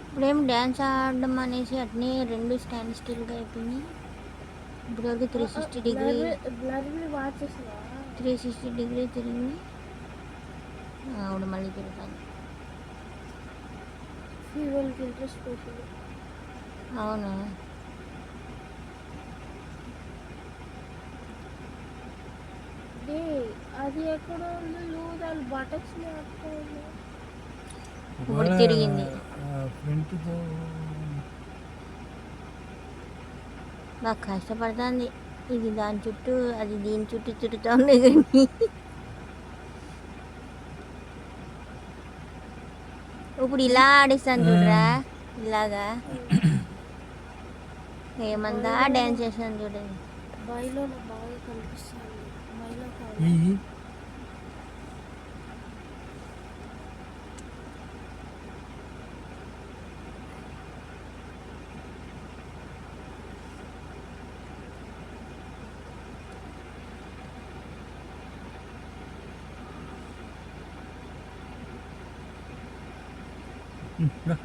ఇప్పుడేం డ్యాన్స్ ఆడడం అనేసి అట్నే రెండు స్టాండ్ స్టిల్గా అయిపోయినాయి. ఇప్పటివరకు 360 డిగ్రీ తిరిగి ఆవిడ మళ్ళీ తిరుగుతాను. ఫీవల్కి ఇంట్రెస్ట్ పోతుంది. అవును, అది ఎక్కడ ఉంది దాని బటక్స్ ఇప్పుడు తిరిగింది. బాగా కష్టపడుతుంది. ఇది దాని చుట్టూ, అది దీని చుట్టూ తిరుగుతూ ఉంది. కానీ ఇప్పుడు ఇలా ఆడిస్తాను చూడరా, ఇలాగా ఏమందా డ్యాన్స్ చేస్తాను చూడండి. బాయిలో బాగా కనిపిస్తుంది. మైలో కాదు. No.